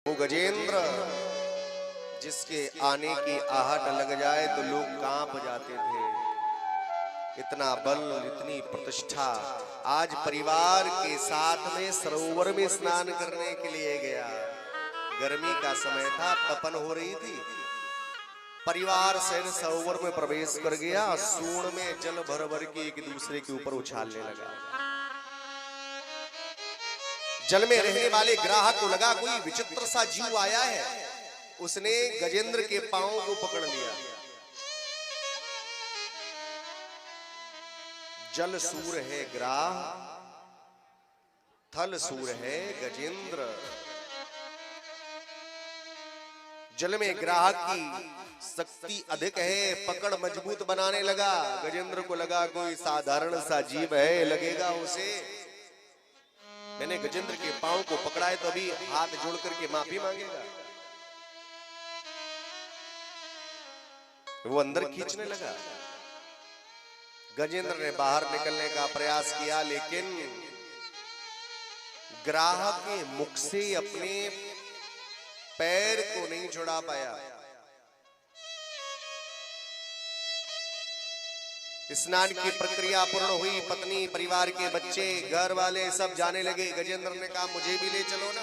वो गजेंद्र जिसके आने की आहट लग जाए तो लोग कांप जाते थे। इतना बल, इतनी प्रतिष्ठा। आज परिवार के साथ में सरोवर में स्नान करने के लिए गया। गर्मी का समय था, तपन हो रही थी। परिवार से सरोवर में प्रवेश कर गया। सूंड में जल भर भर के एक दूसरे के ऊपर उछालने लगा। जल में रहने वाले ग्राहक को लगा कोई विचित्र सा जीव आया है। उसने गजेंद्र के पांव को पकड़ लिया। जल सूर है ग्राह, थल सूर है गजेंद्र। जल में ग्राहक की शक्ति अधिक है, पकड़ मजबूत बनाने लगा। गजेंद्र को लगा कोई साधारण सा जीव है, लगेगा उसे। मैंने गजेंद्र के पांव को पकड़ा है तो अभी हाथ जोड़ करके माफी मांगेगा। वो अंदर खींचने लगा। गजेंद्र ने बाहर निकलने का प्रयास किया, लेकिन ग्राहक के मुख से अपने पैर को नहीं छुड़ा पाया। स्नान की प्रक्रिया पूर्ण हुई। पत्नी, परिवार के बच्चे, घर वाले सब जाने लगे। गजेंद्र ने कहा मुझे भी ले चलो ना।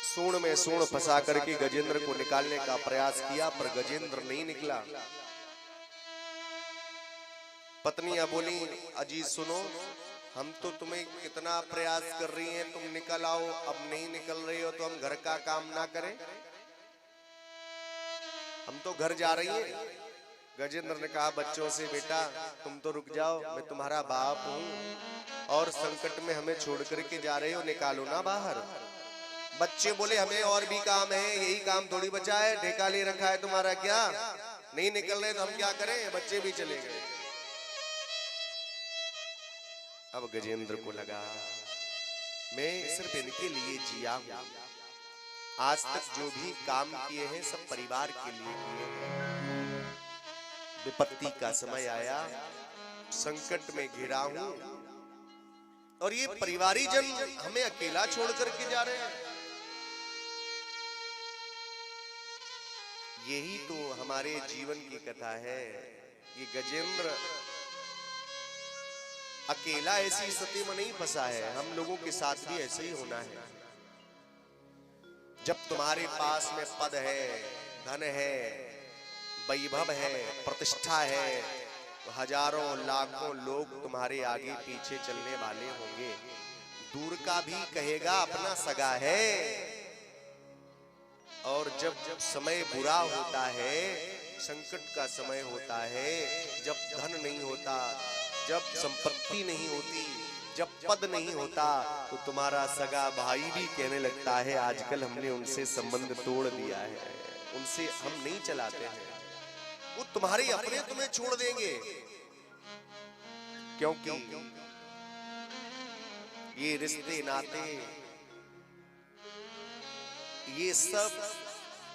सूंड में सूंड फंसा करके गजेंद्र को निकालने का प्रयास किया, पर गजेंद्र नहीं निकला। पत्नियां बोली, अजी सुनो, हम तो तुम्हें कितना प्रयास कर रही हैं, तुम निकल आओ। अब नहीं निकल रही हो तो हम घर का काम ना करें? हम तो घर जा रही हैं। गजेंद्र ने कहा बच्चों से, बेटा तुम तो रुक जाओ, मैं तुम्हारा बाप हूं और संकट में हमें छोड़ करके जा रहे हो, निकालो ना बाहर। बच्चे बोले हमें और भी काम है, यही काम थोड़ी बचा है, ठेका ले रखा है तुम्हारा क्या? नहीं निकल रहे तो हम क्या करें? बच्चे भी चले गए। अब गजेंद्र को लगा मैं सिर्फ इनके लिए जिया हूं। आज तक जो भी काम किए हैं सब परिवार के लिए किए हैं। विपत्ति का समय आया, संकट में घिरा हूं और ये परिवारी जन हमें अकेला छोड़ करके जा रहे हैं। यही तो हमारे जीवन की कथा है। ये गजेंद्र अकेला ऐसी स्थिति में नहीं फंसा है, हम लोगों के साथ भी ऐसे ही होना है। जब तुम्हारे पास में पद है, धन है, वैभव है, प्रतिष्ठा है, तो हजारों लाखों लोग तुम्हारे आगे पीछे चलने वाले होंगे। दूर का भी कहेगा अपना सगा है। और जब समय बुरा होता है, संकट का समय होता है, जब धन नहीं होता, जब संपत्ति नहीं होती, जब पद नहीं होता, तो तुम्हारा सगा भाई भी कहने लगता है आजकल हमने उनसे संबंध तोड़ दिया है, उनसे हम नहीं चलाते हैं, वो तुम्हारे अपने तुम्हें छोड़ देंगे। क्योंकि ये रिश्ते नाते, ये सब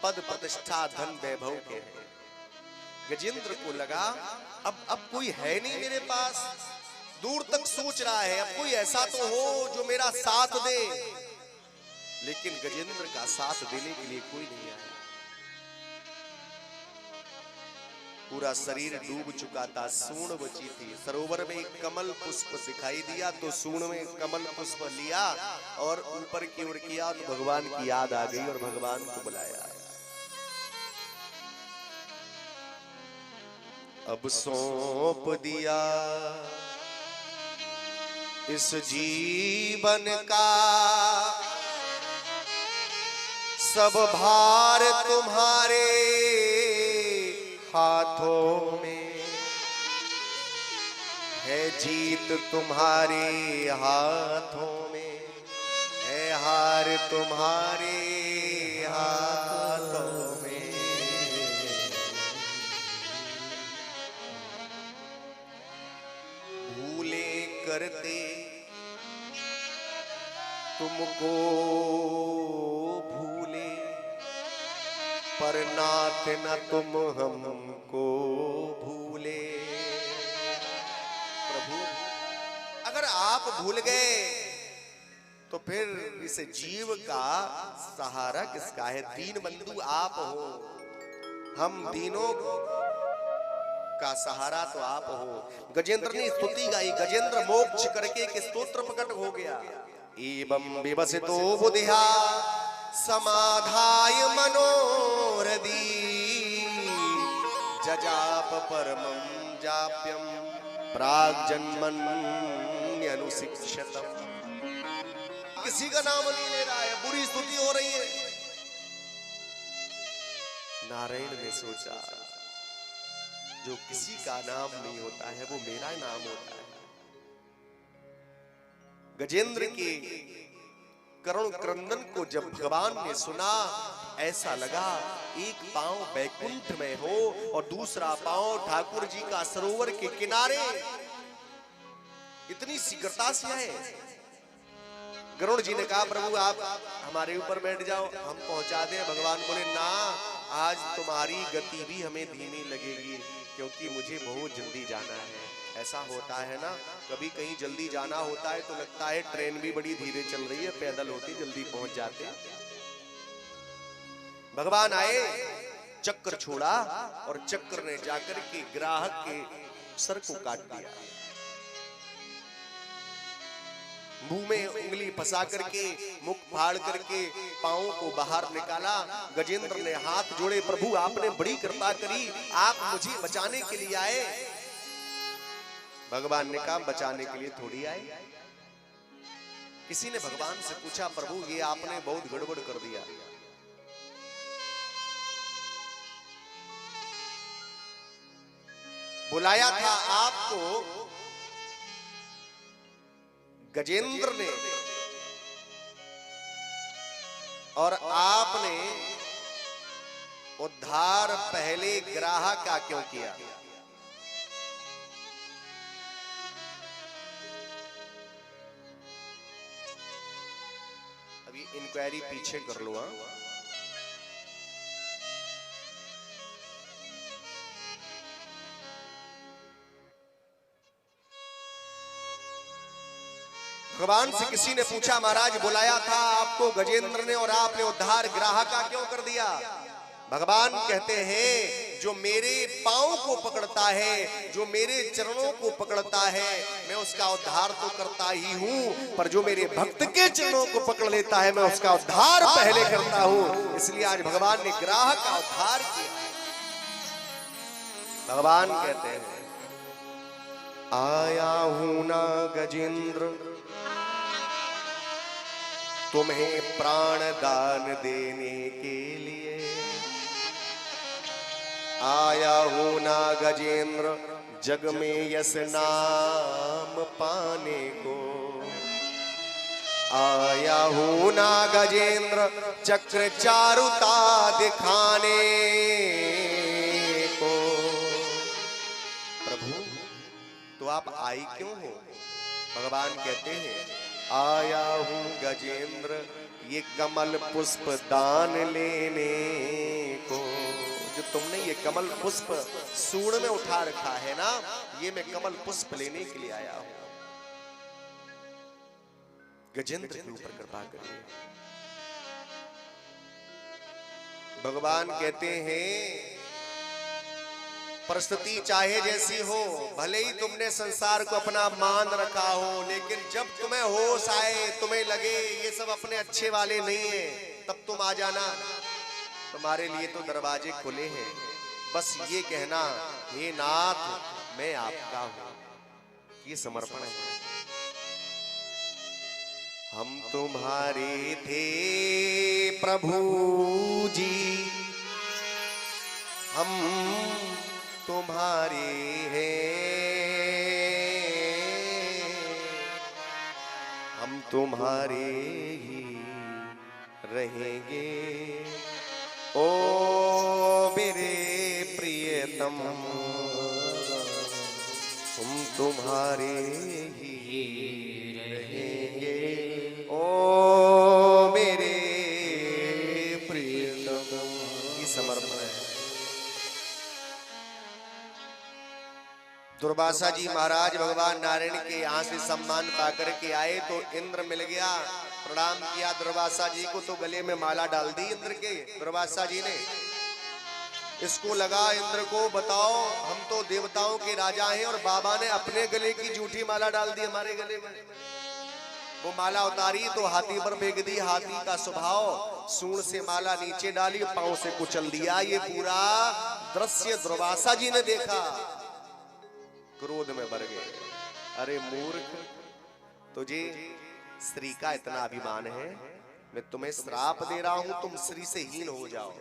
पद प्रतिष्ठा धन वैभव के हैं। गजेंद्र को लगा अब कोई है नहीं मेरे पास। दूर तक सोच रहा है अब कोई ऐसा तो हो जो मेरा साथ दे, लेकिन गजेंद्र का साथ देने के लिए कोई नहीं आया। पूरा शरीर डूब चुका था, सूंड बची थी। सरोवर में एक कमल पुष्प दिखाई दिया तो सूंड में कमल पुष्प लिया और ऊपर की ओर किया तो भगवान की याद आ गई और भगवान को बुलाया। अब सौंप दिया इस जीवन का सब भार तुम्हारे हाथों में है, जीत तुम्हारे हाथों में है, हार तुम्हारे हाथों में। भूले करते तुमको भूले, पर नाथ न तुम हमको भूले। प्रभु अगर आप भूल गए तो फिर इस जीव का सहारा किसका है? दीन बंधु आप हो, हम दीनों का सहारा तो आप हो। गजेंद्र ने स्तुति गाई, गजेंद्र मोक्ष करके एक स्तोत्र प्रकट हो गया। एवं विवसितो बुधिया समाधाय मनोरदी जजाप परमं जाप्यम प्राग्जन्मन्यनुशिक्षतम्। किसी का नाम नहीं ले रहा है, बुरी स्तुति हो रही है। नारायण ने सोचा जो किसी का नाम नहीं होता है वो मेरा नाम होता है। गजेंद्र के करुण क्रंदन को जब भगवान ने सुना, ऐसा लगा एक पांव बैकुंठ में हो और दूसरा पांव ठाकुर जी का सरोवर के किनारे। इतनी शीघ्रता से है। गरुड़ जी ने कहा प्रभु आप हमारे ऊपर बैठ जाओ, हम पहुंचा दें। भगवान बोले ना, आज तुम्हारी गति भी हमें धीमी लगेगी, क्योंकि मुझे बहुत जल्दी जाना है। ऐसा होता है ना, कभी कहीं जल्दी जाना होता है तो लगता है ट्रेन भी बड़ी धीरे चल रही है, पैदल होती जल्दी पहुंच जाते। भगवान आए, चक्र छोड़ा और चक्र ने जाकर के ग्राहक के सर को काट दिया। मुंह में उंगली फंसा करके, मुख फाड़ करके पांव को बाहर निकाला। गजेंद्र ने हाथ जोड़े, प्रभु आपने बड़ी कृपा करी, आप मुझे बचाने के लिए आए। भगवान ने कहा बचाने के लिए थोड़ी आए। किसी ने भगवान से पूछा प्रभु ये आपने बहुत गड़बड़ कर दिया। बुलाया था आपको गजेंद्र ने, और आपने उद्धार पहले ग्राहक का क्यों किया? अभी इंक्वायरी पीछे कर लो। भगवान से किसी ने पूछा महाराज बुलाया था आपको गजेंद्र ने और आपने उद्धार ग्राहक का क्यों कर दिया? भगवान कहते हैं जो मेरे पांव को पकड़ता है, जो मेरे चरणों को पकड़ता है, मैं उसका उद्धार तो करता ही हूं, पर जो मेरे भक्त के चरणों को पकड़ लेता है मैं उसका उद्धार पहले करता हूं। इसलिए आज भगवान ने ग्राहक का उद्धार किया। भगवान कहते हैं आया हूं ना गजेंद्र तुम्हें प्राण दान देने के लिए, आया हूं ना गजेंद्र जग में यश नाम पाने को, आया हूं ना गजेंद्र चक्र चारुता दिखाने को। प्रभु तो आप आई क्यों हो? भगवान कहते हैं आया हूं गजेंद्र ये कमल पुष्प दान लेने को। जो तुमने ये कमल पुष्प सूंड में उठा रखा है ना, ये मैं कमल पुष्प लेने के लिए आया हूं। गजेंद्र के ऊपर कृपा करिए। भगवान कहते हैं परिस्थिति चाहे जैसी हो, भले ही तुमने संसार को अपना मान रखा हो, लेकिन जब तुम्हें होश आए, तुम्हें लगे ये सब अपने अच्छे वाले नहीं है, तब तुम आ जाना। तुम्हारे लिए तो दरवाजे खुले हैं। बस ये कहना हे नाथ मैं आपका हूं, ये समर्पण है। हम तुम्हारे थे प्रभु जी, हम तुम्हारे हैं, हम तुम्हारे ही रहेंगे ओ मेरे प्रियतम, हम तुम्हारे ही रहेंगे ओ मेरे प्रियतम। ये समर्पण है। दुर्वासा जी महाराज भगवान नारायण के यहाँ से सम्मान पाकर के आए तो इंद्र मिल गया। प्रणाम किया दुर्वासा जी को, तो गले में माला डाल दी इंद्र के दुर्वासा जी ने। इसको लगा इंद्र को, बताओ हम तो देवताओं के राजा हैं और बाबा ने अपने गले की झूठी माला डाल दी हमारे गले में। वो माला उतारी तो हाथी पर फेंक दी। हाथी का स्वभाव, सूंड से माला नीचे डाली, पांव से कुचल दिया। ये पूरा दृश्य दुर्वासा जी ने देखा, क्रोध में भर गए। अरे मूर्ख, तुझे स्त्री का इतना अभिमान है? मैं तुम्हें श्राप दे रहा हूं, तुम स्त्री से हीन हो जाओ।